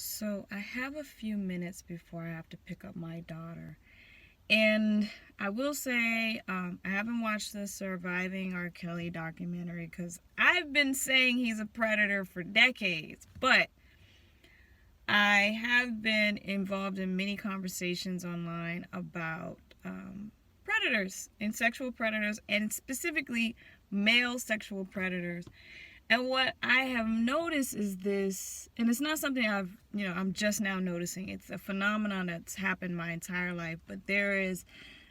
So I have a few minutes before I have to pick up my daughter. And I will say, I haven't watched the Surviving R. Kelly documentary because I've been saying he's a predator for decades. But I have been involved in many conversations online about predators and sexual predators, and specifically male sexual predators. And what I have noticed is this, and it's not something I'm just now noticing. It's a phenomenon that's happened my entire life. But there is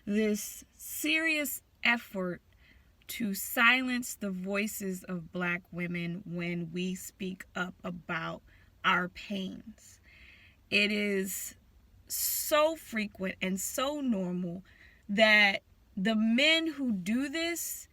this serious effort to silence the voices of Black women when we speak up about our pains. It is so frequent and so normal that the men who do this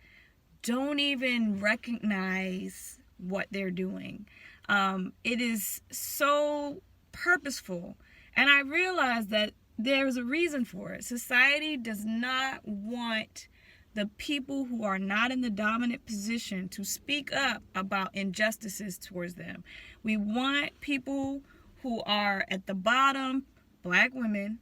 don't even recognize what they're doing. It is so purposeful. And I realize that there's a reason for it. Society does not want the people who are not in the dominant position to speak up about injustices towards them. We want people who are at the bottom, Black women,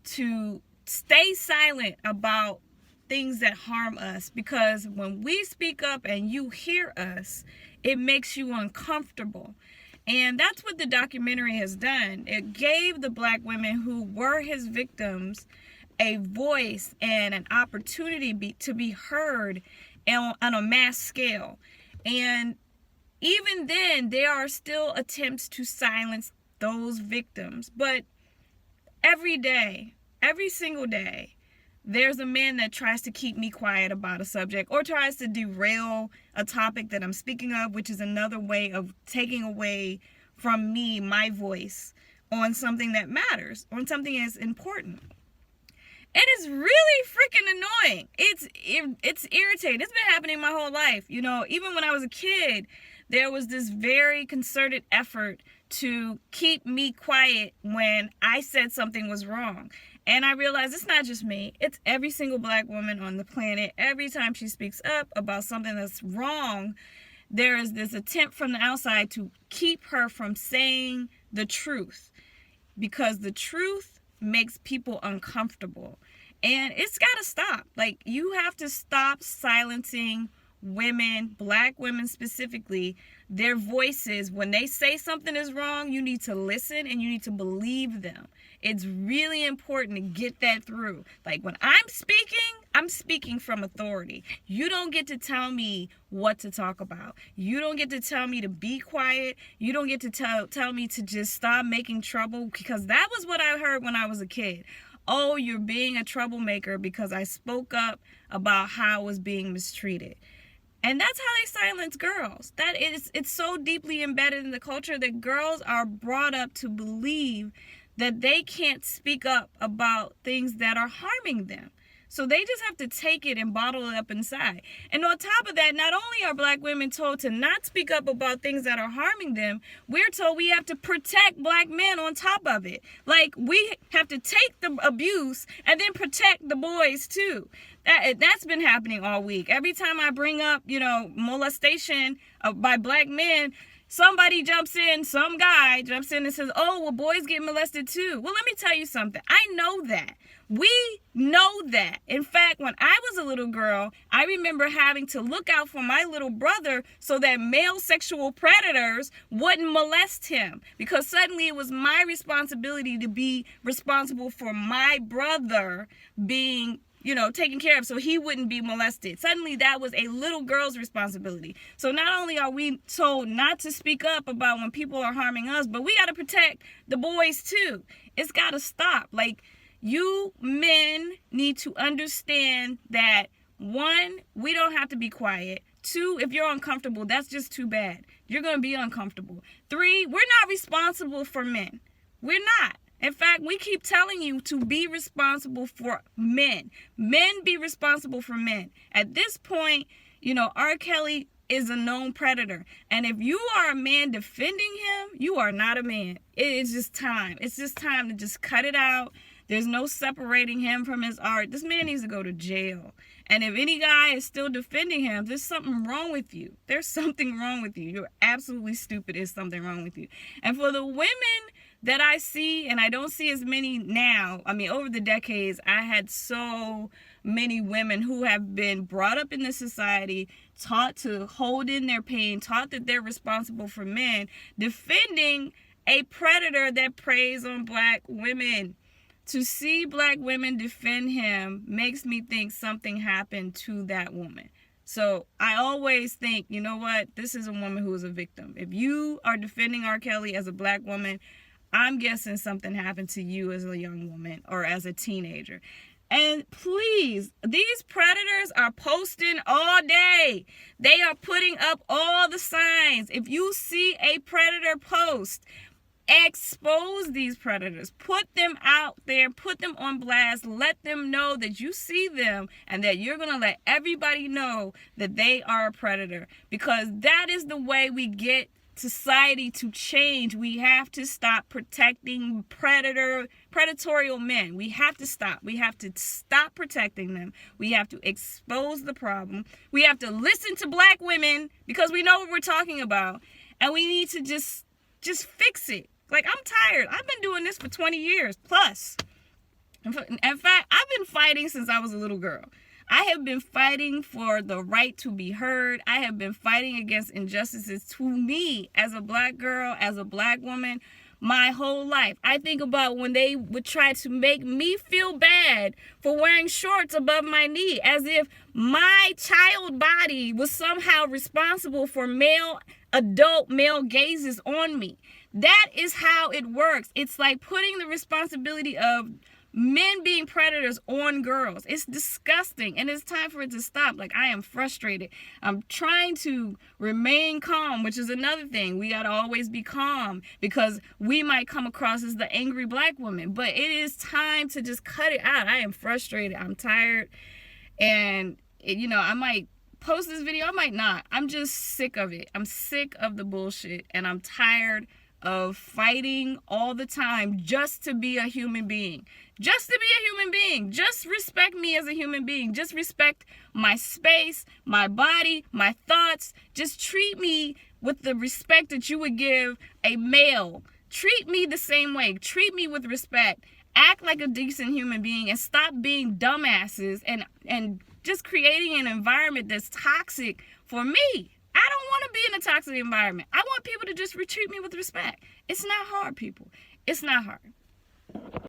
to stay silent about things that harm us, because when we speak up and you hear us, it makes you uncomfortable. And that's what the documentary has done. It gave the Black women who were his victims a voice and an opportunity to be heard on a mass scale. And even then, there are still attempts to silence those victims. But every day, every single day, there's a man that tries to keep me quiet about a subject or tries to derail a topic that I'm speaking of, which is another way of taking away from me my voice on something that matters, on something that's important. It is really freaking annoying. It's irritating. It's been happening my whole life. Even when I was a kid, there was this very concerted effort to keep me quiet when I said something was wrong. And I realized it's not just me. It's every single Black woman on the planet. Every time she speaks up about something that's wrong, there is this attempt from the outside to keep her from saying the truth, because the truth makes people uncomfortable. And it's got to stop. You have to stop silencing women, Black women specifically, their voices. When they say something is wrong, you need to listen and you need to believe them. It's really important to get that through. When I'm speaking from authority. You don't get to tell me what to talk about. You don't get to tell me to be quiet. You don't get to tell me to just stop making trouble, because that was what I heard when I was a kid. Oh, you're being a troublemaker because I spoke up about how I was being mistreated. And that's how they silence girls. It's so deeply embedded in the culture that girls are brought up to believe that they can't speak up about things that are harming them. So they just have to take it and bottle it up inside. And on top of that, not only are Black women told to not speak up about things that are harming them, we're told we have to protect Black men on top of it. We have to take the abuse and then protect the boys too. That's been happening all week. Every time I bring up, molestation by Black men, somebody jumps in, some guy jumps in and says, oh, well, boys get molested too. Well, let me tell you something. I know that. We know that. In fact, when I was a little girl, I remember having to look out for my little brother so that male sexual predators wouldn't molest him, because suddenly it was my responsibility to be responsible for my brother being taken care of so he wouldn't be molested. Suddenly that was a little girl's responsibility. So not only are we told not to speak up about when people are harming us, but we got to protect the boys too. It's got to stop. You men need to understand that, one, we don't have to be quiet. Two, if you're uncomfortable, that's just too bad. You're going to be uncomfortable. Three, we're not responsible for men. We're not. In fact, we keep telling you to be responsible for men. Men be responsible for men. At this point, R. Kelly is a known predator. And if you are a man defending him, you are not a man. It's just time. It's just time to just cut it out. There's no separating him from his art. This man needs to go to jail. And if any guy is still defending him, there's something wrong with you. There's something wrong with you. You're absolutely stupid. There's something wrong with you. And for the women that I see, and I don't see as many now, I mean, over the decades, I had so many women who have been brought up in this society, taught to hold in their pain, taught that they're responsible for men, defending a predator that preys on black women. To see black women defend him makes me think something happened to that woman. So I always think, you know what? This is a woman who is a victim. If you are defending R. Kelly as a black woman, I'm guessing something happened to you as a young woman or as a teenager. And please, these predators are posting all day. They are putting up all the signs. If you see a predator post, expose these predators. Put them out there. Put them on blast. Let them know that you see them and that you're going to let everybody know that they are a predator. Because that is the way we get society to change. We have to stop protecting predatorial men. We have to stop. We have to stop protecting them. We have to expose the problem. We have to listen to black women because we know what we're talking about. And we need to just fix it. Like, I'm tired. I've been doing this for 20 years plus. In fact, I've been fighting since I was a little girl. I have been fighting for the right to be heard. I have been fighting against injustices to me as a black girl, as a black woman, my whole life. I think about when they would try to make me feel bad for wearing shorts above my knee, as if my child body was somehow responsible for adult male gazes on me. That is how it works. It's like putting the responsibility of men being predators on girls. It's disgusting, and it's time for it to stop. Like, I am frustrated. I'm trying to remain calm, which is another thing. We got to always be calm because we might come across as the angry black woman, but it is time to just cut it out. I am frustrated. I'm tired, and I might post this video, I might not. I'm just sick of it. I'm sick of the bullshit, and I'm tired of fighting all the time just to be a human being. Just to be a human being. Just respect me as a human being. Just respect my space, my body, my thoughts. Just treat me with the respect that you would give a male. Treat me the same way. Treat me with respect. Act like a decent human being and stop being dumbasses and just creating an environment that's toxic for me. I don't want to be in a toxic environment. I want people to just treat me with respect. It's not hard, people. It's not hard.